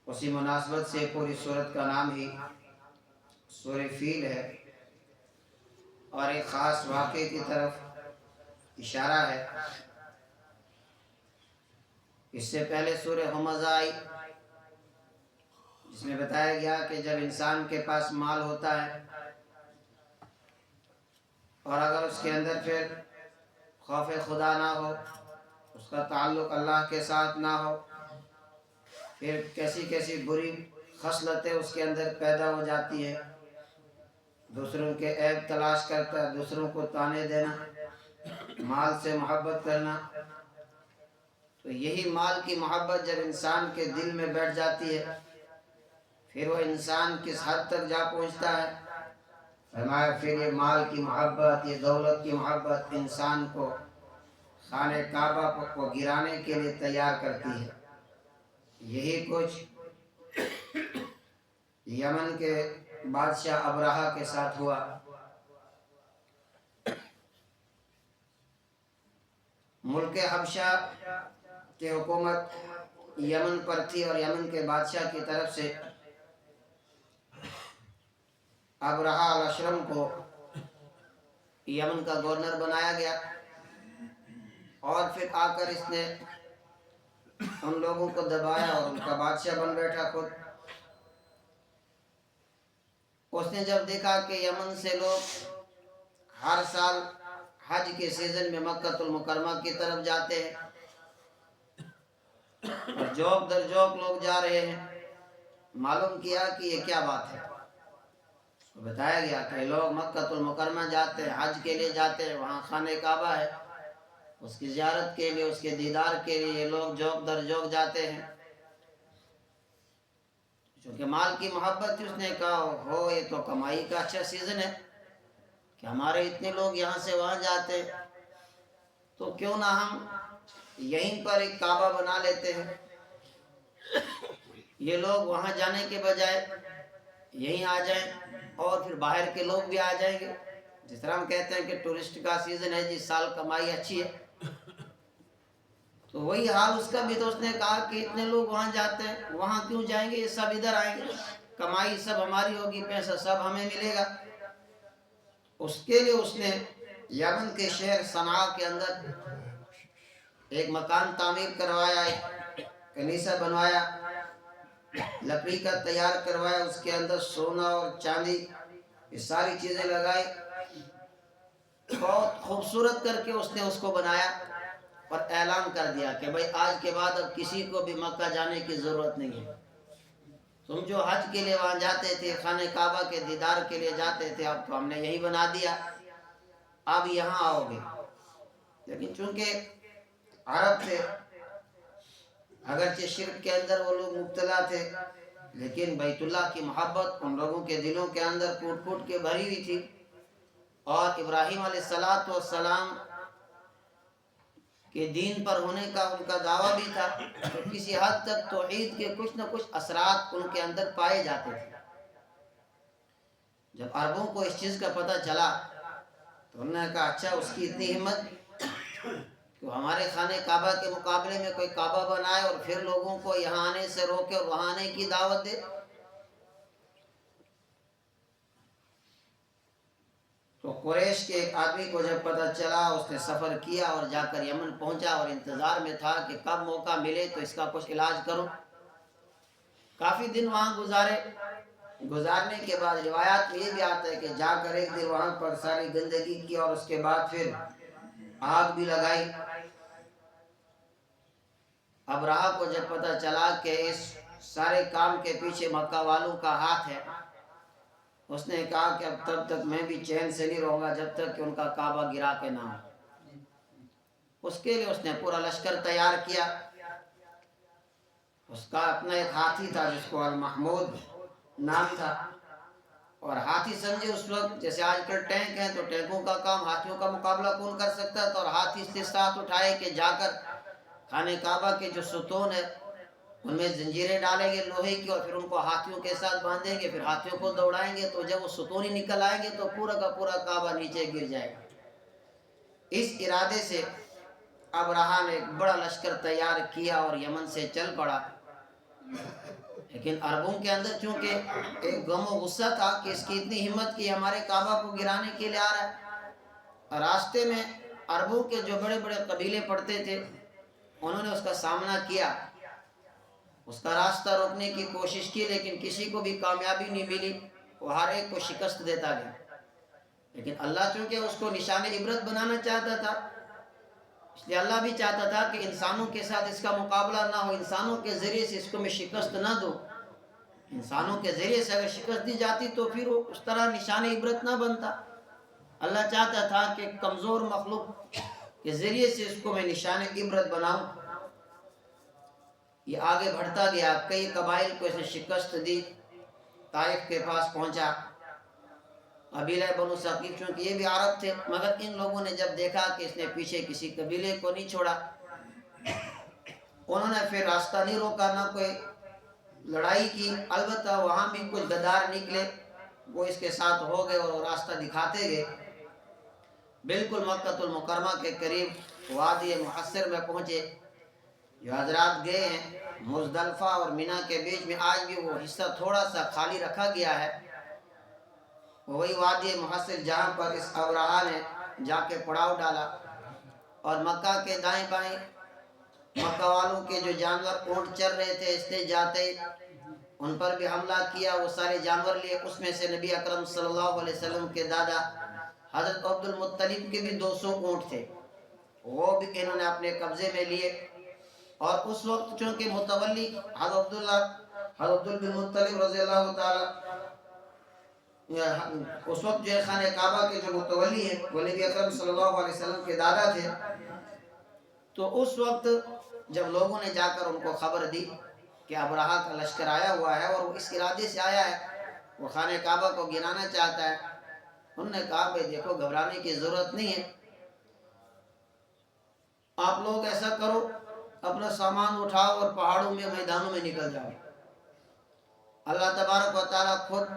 اسی مناسبت سے پوری سورت کا نام ہی سورہ فیل ہے اور ایک خاص واقعے کی طرف اشارہ ہے۔ اس سے پہلے سورہ ہمزہ آئی جس میں بتایا گیا کہ جب انسان کے پاس مال ہوتا ہے اور اگر اس کے اندر پھر خوف خدا نہ ہو، اس کا تعلق اللہ کے ساتھ نہ ہو، پھر کیسی کیسی بری خصلتیں اس کے اندر پیدا ہو جاتی ہے۔ دوسروں کے عیب تلاش کرتا ہے، دوسروں کو تانے دینا، مال سے محبت کرنا۔ تو یہی مال کی محبت جب انسان کے دل میں بیٹھ جاتی ہے، پھر وہ انسان کس حد تک جا پہنچتا ہے۔ فرمایا پھر یہ مال کی محبت، یہ دولت کی محبت انسان کو خانہ کعبہ کو گرانے کے لیے تیار کرتی ہے۔ یہی کچھ یمن کے بادشاہ ابرہہ کے ساتھ ہوا۔ ملک حبشہ کی حکومت یمن پر تھی اور یمن کے بادشاہ کی طرف سے ابرہہ الاشرم کو یمن کا گورنر بنایا گیا، اور پھر آ کر اس نے ان لوگوں کو دبایا اور ان کا بادشاہ بن بیٹھا خود۔ اس نے جب دیکھا کہ یمن سے لوگ ہر سال حج کے سیزن میں مکہ المکرمہ کی طرف جاتے ہیں اور جوک در جوک لوگ جا رہے ہیں، معلوم کیا کہ یہ کیا بات ہے۔ بتایا گیا کہ لوگ مکہ المکرمہ جاتے ہیں، حج کے لیے جاتے ہیں، وہاں خانہ کعبہ ہے، اس کی زیارت کے لیے، اس کے دیدار کے لیے یہ لوگ جوک در جوک جاتے ہیں۔ چونکہ مال کی محبت تھی، اس نے کہا ہو یہ تو کمائی کا اچھا سیزن ہے کہ ہمارے اتنے لوگ یہاں سے وہاں جاتے ہیں، تو کیوں نہ ہم یہیں پر ایک کعبہ بنا لیتے ہیں۔ یہ لوگ وہاں جانے کے بجائے یہیں آ جائیں اور پھر باہر کے لوگ بھی آ جائیں گے۔ جس طرح ہم کہتے ہیں کہ ٹورسٹ کا سیزن ہے، جس سال کمائی اچھی ہے، تو وہی حال اس کا بھی۔ تو اس نے کہا کہ اتنے لوگ وہاں جاتے ہیں، وہاں کیوں جائیں گے، یہ سب ادھر آئیں گے، کمائی سب ہماری ہوگی، پیسہ سب ہمیں ملے گا۔ اس کے لیے اس نے یمن کے شہر صنعاء کے اندر ایک مکان تعمیر کروایا، ایک کنیسہ بنوایا، لکڑی کا تیار کروایا، اس کے اندر سونا اور چاندی یہ ساری چیزیں لگائی، بہت خوبصورت کر کے اس نے اس کو بنایا اور اعلان کر دیا کہ بھائی آج کے بعد اب کسی کو بھی مکہ جانے کی ضرورت نہیں ہے۔ تم جو حج کے لیے وہاں جاتے تھے، خانہ کعبہ کے دیدار کے لیے جاتے تھے، اب تو ہم نے یہی بنا دیا، اب یہاں آؤ گے۔ لیکن چونکہ عرب تھے، اگرچہ شرک کے اندر وہ لوگ مبتلا تھے، لیکن بیت اللہ کی محبت ان لوگوں کے دلوں کے اندر کوٹ کوٹ کے بھری ہوئی تھی، اور ابراہیم علیہ السلام کے دین پر ہونے کا ان کا دعویٰ بھی تھا، تو کسی حد تک توحید کے کچھ نہ کچھ اثرات ان کے اندر پائے جاتے تھے۔ جب عربوں کو اس چیز کا پتہ چلا تو انہوں نے کہا اچھا اس کی اتنی ہمت کہ ہمارے خانہ کعبہ کے مقابلے میں کوئی کعبہ بنائے اور پھر لوگوں کو یہاں آنے سے روکے اور وہاں آنے کی دعوت دے۔ تو قریش کے ایک آدمی کو جب پتہ چلا، اس نے سفر کیا اور جا کر یمن پہنچا اور انتظار میں تھا کہ کب موقع ملے تو اس کا کچھ علاج کروں۔ کافی دن وہاں گزارنے کے بعد روایات میں یہ بھی آتا ہے کہ جا کر ایک دن وہاں پر ساری گندگی کی اور اس کے بعد پھر آگ بھی لگائی۔ ابرہہ کو جب پتہ چلا کہ اس سارے کام کے پیچھے مکہ والوں کا ہاتھ ہے، اس نے کہا کہ اب تب تک میں بھی چین سے نہیں رہوں گا جب تک کہ ان کا کعبہ گرا کے نہ ہو۔ اس کے لیے اس نے پورا لشکر تیار کیا۔ اس کا اپنا ایک ہاتھی تھا جس کو المحمود نام تھا، اور ہاتھی سمجھے اس وقت جیسے آج کل ٹینک ہیں، تو ٹینکوں کا کام ہاتھیوں کا مقابلہ کون کر سکتا تھا، اور ہاتھی سے ساتھ اٹھائے کہ جا کر خانہ کعبہ کے جو ستون ہے ان میں زنجیریں ڈالیں گے لوہے کی، اور پھر ان کو ہاتھیوں کے ساتھ باندھیں گے، پھر ہاتھیوں کو دوڑائیں گے، تو جب وہ ستون ہی نکل آئیں گے تو پورا کا پورا کعبہ نیچے گر جائے گا۔ اس ارادے سے ابرہہ نے ایک بڑا لشکر تیار کیا اور یمن سے چل پڑا، لیکن عربوں کے اندر چونکہ ایک غم و غصہ تھا کہ اس کی اتنی ہمت کی ہمارے کعبہ کو گرانے کے لیے آ رہا ہے. راستے میں عربوں کے جو بڑے بڑے قبیلے پڑتے تھے انہوں نے اس کا سامنا کیا، اس کا راستہ روکنے کی کوشش کی، لیکن کسی کو بھی کامیابی نہیں ملی، وہ ہر ایک کو شکست دیتا گیا. لیکن اللہ چونکہ اس کو نشان عبرت بنانا چاہتا تھا، اس لیے اللہ بھی چاہتا تھا کہ انسانوں کے ساتھ اس کا مقابلہ نہ ہو، انسانوں کے ذریعے سے اس کو میں شکست نہ دوں. انسانوں کے ذریعے سے اگر شکست دی جاتی تو پھر وہ اس طرح نشان عبرت نہ بنتا. اللہ چاہتا تھا کہ کمزور مخلوق کے ذریعے سے اس کو میں نشان عبرت بناؤں. یہ آگے بڑھتا گیا، کئی قبائل کو اس نے شکست دی، طائف کے پاس پہنچا. قبیلہ بنو ثقیف چونکہ یہ بھی عرب تھے، مگر ان لوگوں نے جب دیکھا کہ اس نے پیچھے کسی قبیلے کو نہیں چھوڑا، انہوں نے پھر راستہ نہیں روکا، نہ کوئی لڑائی کی. البتہ وہاں بھی کچھ غدار نکلے، وہ اس کے ساتھ ہو گئے اور راستہ دکھاتے گئے. بالکل مکہ المکرمہ کے قریب وادی محصر میں پہنچے. جو حضرات گئے ہیں مزدلفہ اور مینا کے بیچ میں آج بھی وہ حصہ تھوڑا سا خالی رکھا گیا ہے، وہی وادی محصر جہاں پر اس ابرہہ نے جا کے پڑاؤ ڈالا اور مکہ کے دائیں بائیں مکہ والوں کے جو جانور اونٹ چر رہے تھے استے جاتے ان پر بھی حملہ کیا. وہ سارے جانور لیے. اس میں سے نبی اکرم صلی اللہ علیہ وسلم کے دادا حضرت عبد المطلب کے بھی 200 اونٹ تھے، وہ بھی انہوں نے اپنے قبضے میں لیے. اور اس وقت چونکہ متولی حضرت عبد المطلب رضی اللہ تعالی، اس وقت جو خانہ کعبہ کے جو متولی ہیں وہ نبی اکرم صلی اللہ علیہ وسلم کے دادا تھے. تو اس وقت جب لوگوں نے جا کر ان کو خبر دی کہ ابرہہ کا لشکر آیا ہوا ہے اور وہ اس ارادے سے آیا ہے، وہ خانہ کعبہ کو گرانا چاہتا ہے، انہوں نے کہا بھئی دیکھو گھبرانے کی ضرورت نہیں ہے، آپ لوگ ایسا کرو اپنا سامان اٹھاؤ اور پہاڑوں میں میدانوں میں نکل جاؤ، اللہ تبارک و تعالیٰ خود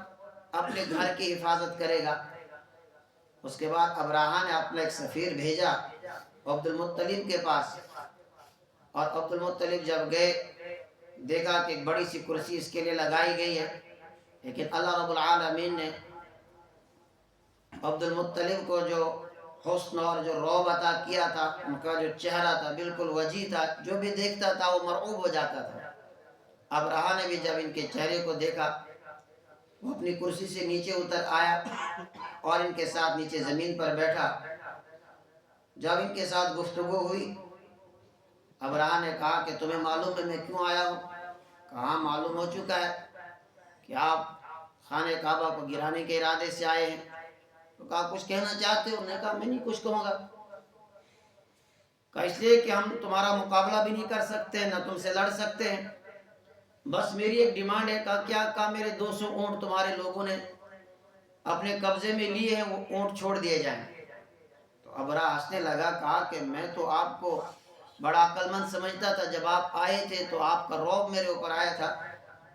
اپنے گھر کی حفاظت کرے گا. اس کے بعد ابرہہ نے اپنا ایک سفیر بھیجا عبد المطلب کے پاس، اور عبد المطلب جب گئے دیکھا کہ ایک بڑی سی کرسی اس کے لیے لگائی گئی ہے، لیکن اللہ رب العالمین نے عبد المطلب کو جو حسن اور جو رعب عطا کیا تھا، ان کا جو چہرہ تھا بالکل وجیح تھا، جو بھی دیکھتا تھا وہ مرعوب ہو جاتا تھا. ابرہہ نے بھی جب ان کے چہرے کو دیکھا وہ اپنی کرسی سے نیچے اتر آیا اور ان کے ساتھ نیچے زمین پر بیٹھا. جب ان کے ساتھ گفتگو ہوئی، ابرہہ نے کہا کہ تمہیں معلوم ہے میں کیوں آیا ہوں؟ کہا معلوم ہو چکا ہے کہ آپ خانہ کعبہ کو گرانے کے ارادے سے آئے ہیں. تو کہا کچھ کہنا چاہتے ہو؟ انہوں نے کہا میں نہیں کچھ کہوں گا. کہا اس لیے کہ ہم تمہارا مقابلہ بھی نہیں کر سکتے، نہ تم سے لڑ سکتے ہیں، بس میری ایک ڈیمانڈ ہے. کہا میرے 200 اونٹ تمہارے لوگوں نے اپنے قبضے میں لیے ہیں، وہ اونٹ چھوڑ دیے جائیں. تو ابرہہ ہنسنے لگا، کہا کہ میں تو آپ کو بڑا عقل مند سمجھتا تھا، جب آپ آئے تھے تو آپ کا رعب میرے اوپر آیا تھا،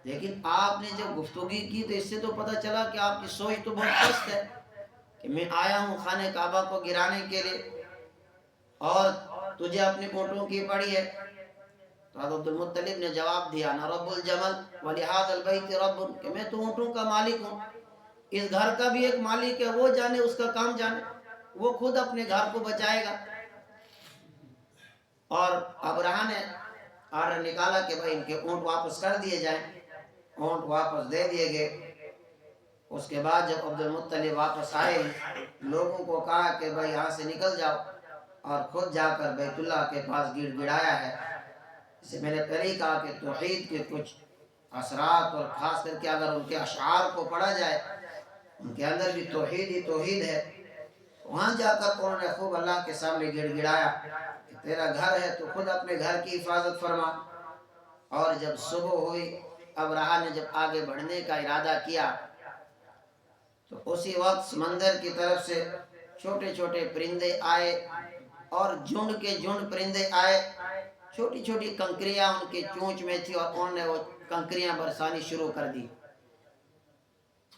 لیکن آپ نے جب گفتگو کی تو اس سے تو پتہ چلا کہ آپ کی سوچ تو بہت پست ہے کہ میں آیا ہوں خانہ کعبہ کو گرانے کے لیے اور تجھے اپنے اونٹوں کی پڑی ہے. تو حضرت عبد المطلب نے جواب دیا انا رب الجمل ولہذا البیت رب، کہ میں تو اونٹوں کا مالک ہوں، اس گھر کا بھی ایک مالک ہے، وہ جانے اس کا کام جانے، وہ خود اپنے گھر کو بچائے گا. اور ابرہہ نے آرڈر نکالا کہ بھائی ان کے اونٹ واپس کر دیے جائیں. اونٹ واپس دے دیے گئے. اس کے بعد جب عبد المطلب واپس آئے، لوگوں کو کہا کہ بھائی یہاں سے نکل جاؤ، اور خود جا کر بیت اللہ کے پاس گڑ گڑایا ہے. جسے میں نے پہلے ہی کہا کہ توحید کے کچھ اثرات، اور خاص کر کے اگر ان کے اشعار کو پڑھا جائے ان کے اندر بھی توحید ہی توحید ہے. وہاں جا کر انہوں نے خوب اللہ کے سامنے گڑ گڑایا کہ تیرا گھر ہے تو خود اپنے گھر کی حفاظت فرما. اور جب صبح ہوئی، ابرہہ نے جب آگے بڑھنے کا ارادہ کیا تو اسی وقت سمندر کی طرف سے چھوٹے چھوٹے پرندے آئے، اور جھنڈ کے جھنڈ پرندے آئے. چھوٹی چھوٹی کنکریاں ان کے چونچ میں تھی اور انہوں نے وہ کنکریاں برسانی شروع کر دی.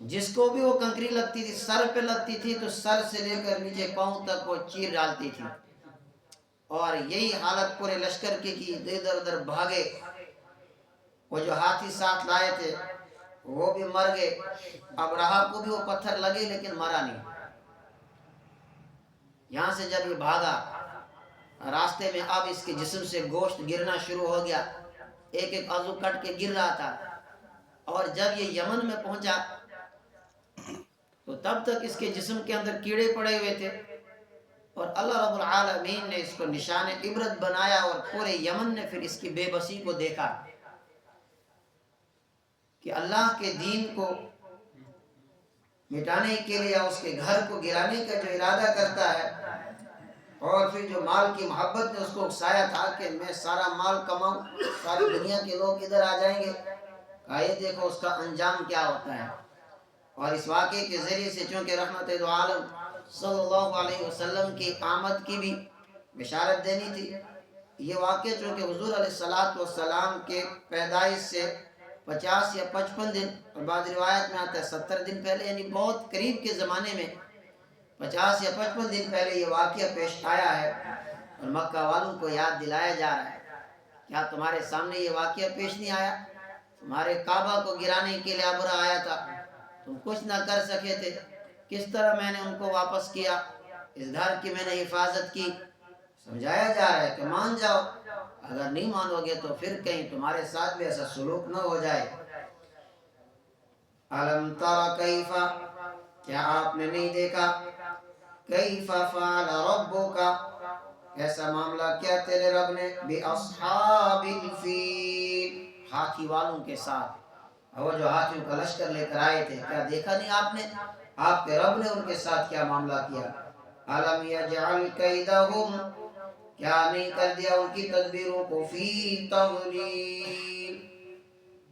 جس کو بھی وہ کنکری لگتی تھی سر پہ لگتی تھی تو سر سے لے کر نیچے پاؤں تک وہ چیر ڈالتی تھی. اور یہی حالت پورے لشکر کی ادھر ادھر بھاگے. وہ جو ہاتھی ساتھ لائے تھے وہ بھی مر گئے، ابرہہ کو بھی وہ پتھر لگے لیکن مرا نہیں۔ یہاں سے جب یہ بھاگا، راستے میں اب اس کے جسم سے گوشت گرنا شروع ہو گیا، ایک ایک عضو کٹ کے گر رہا تھا، اور جب یہ یمن میں پہنچا تو تب تک اس کے جسم کے اندر کیڑے پڑے ہوئے تھے، اور اللہ رب العالمین نے اس کو نشان عبرت بنایا، اور پورے یمن نے پھر اس کی بے بسی کو دیکھا کہ اللہ کے دین کو مٹانے کے لیے اس کے گھر کو گرانے کا جو ارادہ کرتا ہے، اور پھر جو مال کی محبت نے اس کو اکسایا تھا کہ میں سارا مال کماؤں، ساری دنیا کے لوگ ادھر آ جائیں گے، کہا یہ دیکھو اس کا انجام کیا ہوتا ہے۔ اور اس واقعے کے ذریعے سے چونکہ رحمت دو عالم صلی اللہ علیہ وسلم کی آمد کی بھی بشارت دینی تھی، یہ واقعہ چونکہ حضور علیہ السلام کے پیدائش سے 50 یا 55 دن، اور بعض روایت میں آتا ہے 70 دن پہلے، یعنی بہت قریب کے زمانے میں 50 یا 55 دن پہلے یہ واقعہ پیش آیا ہے، اور مکہ والوں کو یاد دلایا جا رہا ہے، کیا تمہارے سامنے یہ واقعہ پیش نہیں آیا؟ تمہارے کعبہ کو گرانے کے لیے ابرہ آیا تھا، تم کچھ نہ کر سکے تھے، کس طرح میں نے ان کو واپس کیا، اس گھر کی میں نے حفاظت کی۔ سمجھایا جا رہا ہے کہ مان جاؤ، اگر نہیں مانو گے تو پھر کہیں تمہارے ساتھ بھی ایسا سلوک نہ ہو جائے۔ الم تر کیف، کیا آپ نے نہیں دیکھا، کیف فعل ربک، ایسا معاملہ کیا تیرے رب نے، باصحاب الفیل، ہاتھی والوں کے ساتھ، وہ جو ہاتھیوں کا لشکر لے کر آئے تھے، کیا دیکھا نہیں آپ نے، آپ کے رب نے ان کے ساتھ کیا معاملہ کیا۔ الم یجعل کیدہم، کیا نہیں کر دیا ان کی تدبیروں کو، فی تضلیل،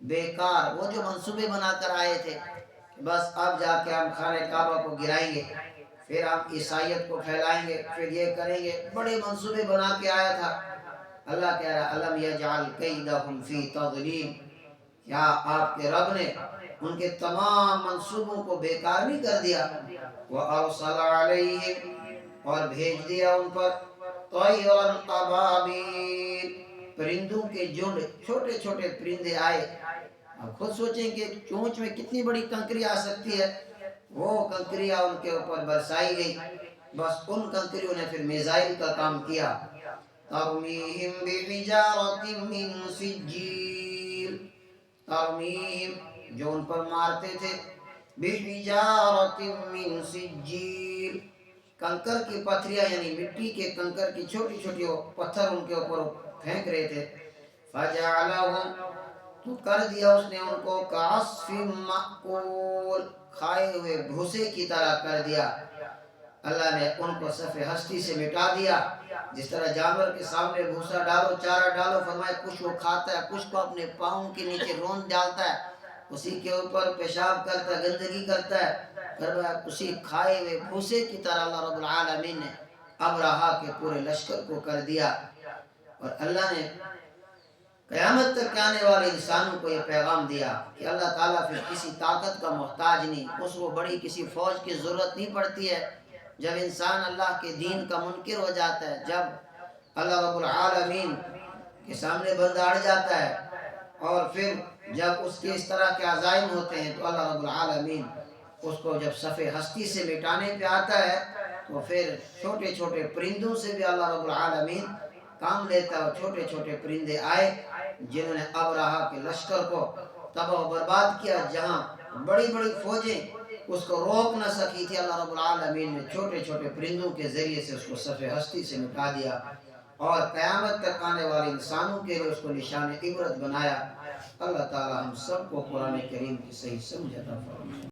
بیکار، وہ جو منصوبے بنا کر آئے تھے کہ بس اب جا کے ہم خانہ کعبہ کو گرائیں گے، پھر ہم عیسائیت کو پھیلائیں گے، پھر یہ کریں گے، بڑے منصوبے بنا کے آیا تھا۔ اللہ کہہ رہا الم یجعل کیدہم فی تضلیل، کیا آپ کے رب نے ان کے تمام منصوبوں کو بیکار نہیں کر دیا۔ وَأَرْسَلَ عَلَيْهِمْ، اور بھیج دیا ان پر، طَيْرًا أَبَابِيلَ، پرندوں کے جھنڈ، چھوٹے چھوٹے پرندے آئے۔ آپ خود سوچیں کہ چونچ میں کتنی بڑی کنکری آ سکتی ہے، وہ کنکریاں ان کے اوپر برسائی گئی، بس ان کنکریوں نے پھر میزائل کا کام کیا۔ تَرْمِيهِمْ بِحِجَارَةٍ مِّن سِجِّيلٍ، ترمیم، جو ان پر مارتے تھے، بِحِجَارَةٍ مِّن سِجِّيلٍ، کنکر کی پتھریاں، یعنی مٹی کے کنکر کی چھوٹی چھوٹی پتھر ان کے اوپر پھینک رہے تھے۔ فَجَعَلَهُمْ، تو کر دیا اس نے ان کو، كَعَصْفٍ مَأْكُولٍ، کھائے ہوئے بھوسے کی طرح کر دیا۔ اللہ نے ان کو صفِ ہستی سے مٹا دیا، جس طرح جانور کے سامنے بھوسا ڈالو، چارہ ڈالو، فرمایا کچھ وہ کھاتا ہے، کچھ کو اپنے پاؤں کے نیچے روند ڈالتا ہے، اسی کے اوپر پیشاب کرتا ہے، گندگی کرتا ہے، فرمایا اسی کھائے ہوئے بھوسے کی طرح اللہ رب العالمین نے ابرہہ کے پورے لشکر کو کر دیا۔ اور اللہ نے قیامت تک آنے والے انسانوں کو یہ پیغام دیا کہ اللہ تعالیٰ پھر کسی طاقت کا محتاج نہیں، اس کو بڑی کسی فوج کی ضرورت نہیں پڑتی ہے۔ جب انسان اللہ کے دین کا منکر ہو جاتا ہے، جب اللہ رب العالمین کے سامنے بندہ اڑ جاتا ہے، اور پھر جب اس کے اس طرح کے عزائم ہوتے ہیں، تو اللہ رب العالمین اس کو جب صفِ ہستی سے مٹانے پہ آتا ہے، تو پھر چھوٹے چھوٹے پرندوں سے بھی اللہ رب العالمین کام لیتا ہے۔ اور چھوٹے چھوٹے پرندے آئے جنہوں نے ابرہہ کے لشکر کو تباہ و برباد کیا، جہاں بڑی بڑی فوجیں اس کو روک نہ سکی تھی، اللہ رب العالمین نے چھوٹے چھوٹے پرندوں کے ذریعے سے اس کو صفِ ہستی سے مٹا دیا، اور قیامت تک آنے والے انسانوں کے لیے اس کو نشان عبرت بنایا۔ اللہ تعالی ہم سب کو قرآن کریم کی صحیح سمجھ عطا فرمائے۔